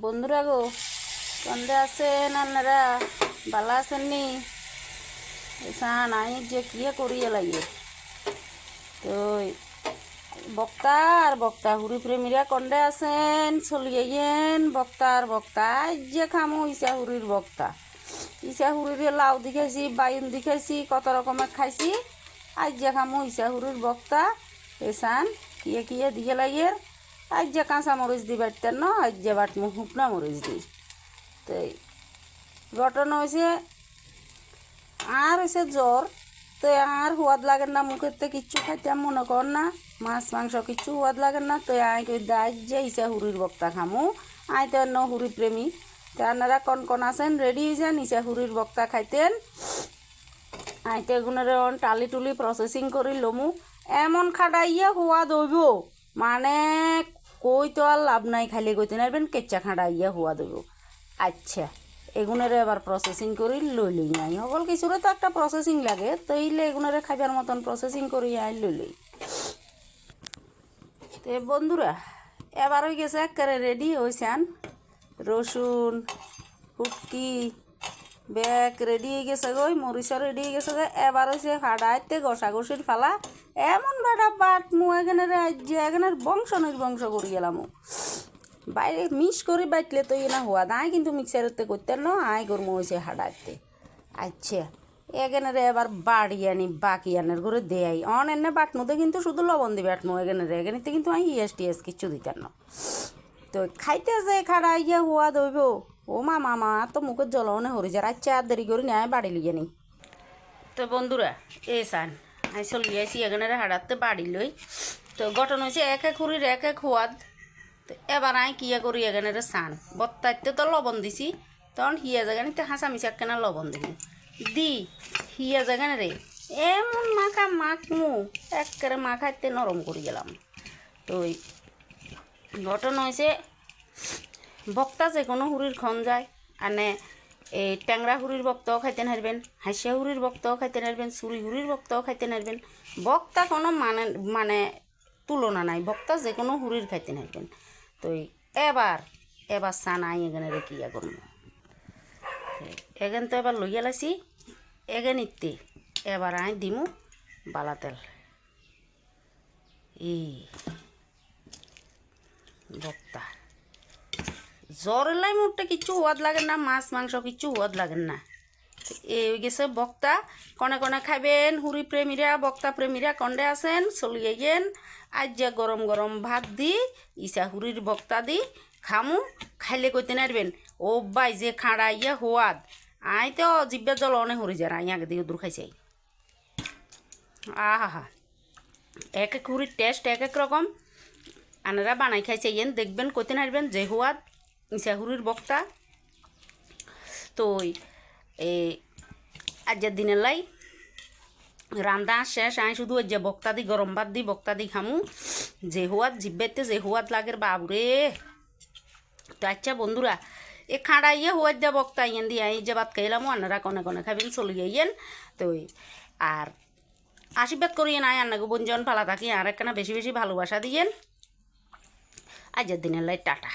বন্ধুরা গো, কন্দে আছেন আপনারা? ভালো আছেন নি? সান আই যে কিয়ে করিয়ে লাগে তো বক্তা আর বক্তা হুড়ি প্রেমীরা কন্দে আছেন? চলিয়েন বক্তা আর বক্তা আজ যে খামো ইসা হুড়ির বক্তা। ইসা হুড়ির লাউ দি খাইছি, বাইন দি খাইছি, কত রকমের খাইছি। আজ যে খামো ইসা হুড়ির বক্তা। এসান কিয়ে কিয়ে দিয়ে লাগে আজ যে কাঁচা মরিচ দি বাটতেন না, আজ যে বাটমু শুকনা মরিচ দি। তো ঘটনা হয়েছে আর হয়েছে জ্বর। তো আর সোয়াদ লাগে না, মুখেতে কিচ্ছু খাইতাম মনে কর না, মাছ মাংস কিচ্ছু সোয়াদ লাগে না। তো আই কই আজ যে ইসা হুড়ির বক্তা খামু। আই তো অন্য হুড়ি প্রেমী। তো আপনারা কন কন আছেন রেডি হয়ে যান ইসা হুড়ির বক্তা খাইতেন। আই তো এগুনের টালি টুলি প্রসেসিং করি লমু। এমন খাটাইয়া সোয়াদ হইব মানে কই তো আর লাভ নাই, খাইলে কইতে নারবেন কেচ্চা খাটাইয়া সোয়াদ হইব। আচ্ছা, এগুনারে এবার প্রসেসিং করি লই নাই সকল কিছুরে তো একটা প্রসেসিং লাগে, তো এইলে এগুনারে খাইবার মতন প্রসেসিং করি আই লই। তো বন্ধুরা এবার হয়ে গেছে একেবারে রেডি হয়েছেন। রসুন ফুটকি ব্যাগ রেডি হয়ে গেছে গই, মরিচও রেডি হয়ে গেছে গো। এবার হয়েছে ফাড়াইতে ঘষাঘষির ফালা। এমন বাটা বাট মু এখানে এখানের বংশ নির্বংশ করি গেলাম। বাইরে মিক্স করে বাইটলে তো না হওয়া নাই, কিন্তু মিক্সারতে করতেন না, আই করবো হয়েছে হাডাইতে। আচ্ছা, এখানে এবার বাড়ি আনি বাকি আনের করে দেয় অন এনে বাটনোতে কিন্তু শুধু লবণ দিয়ে বাটনো। এখানেতে কিন্তু আমি টিএস কিচ্ছু দিতেন না। তো খাইতে যে খাড়া ইয়া হওয়া দইব ও মামা তো মুখের জলনে হরি যায়। আচ্ছা আর দেরি করি না, বাড়ি লিগে নি। তো বন্ধুরা এ সান আমি চলি আইসি এখানে হাড়াতে বাড়ি লই। তো গঠন হয়েছে এক এক হুড়ির এক এক সোয়াদ। তো এবার আমি কিয়া করি এখানে সান বত্তাইতে তো লবণ দিছি, তখন হিয়া জায়গানিতে হাঁচা মিশা কেনা লবণ দিবি দি হিয়া জায়গানে রে এমন মাখা মাখমু একেবারে মাখাইতে নরম করে গেলাম। তো ওই ঘটনা হয়েছে বক্তা যে কোনো হুড়ির খন যায় আনে এই ট্যাংরা হুড়ির বক্তাও খাইতে নারবেন, হাসিয়া হুড়ির বক্তাও খাইতে নারবেন, চুরি হুড়ির বক্তাও খাইতে নারবেন। বক্তা কোনো মানে তুলনা নাই, বক্তা যে কোনো হুড়ির খাইতে নারবেন। তো এবার চান আই এখানে কিয়া করবো এখান তো এবার লইয়া লাইছি এগে নিতে। এবার আই দিমু বালা তেল। এই বক্তা জ্বর এলাই মোটে কিচ্ছু সোয়াদ লাগে না, মাছ মাংস কিচ্ছু সোয়াদ লাগে না। এই গেছে বক্তা। কনে কনে খাইবেন হুড়ি প্রেমীরা বক্তা প্রেমীরা কন্ডে আছেন চলিয়ে গেন। আজ যে গরম গরম ভাত দি ইসা হুড়ির বক্তা দি খামু, খাইলে কইতে নারবেন ও বাই যে খাড়া ইয়া সোয়াদ। আই তো জিব্বা জল অনে হরি যার আই আগে দিয়ে দূর খাইছে। আহা এক এক হুড়ির টেস্ট এক এক রকম। আনারা বানাই খাইছে ইয়েন দেখবেন কইতে নারবেন যে সোয়াদ ইসা হুড়ির বক্তা। তো এই আজের দিনের লাই রান্দা শেষ, আমি শুধু ওই যে বক্তা দি গরম ভাত দি বক্তা দি খামু যে সোয়াদ জিব্বাইতে যে সোয়াদ লাগের বাবুরে। তো আচ্ছা বন্ধুরা এ খাড়া ইয়ে সোয়াদ যা বক্তা ইয়েন দিয়ে এই যে ভাত খাইলাম আপনারা কনে কনে খাবেন চলিয়ে ইয়েন। তো আর আশীর্বাদ করিয়ে নাই আন্নাগো বঞ্জন পালা থাকি আর একখানা বেশি বেশি ভালোবাসা দিয়েন। আজের দিনের লাই টাটা।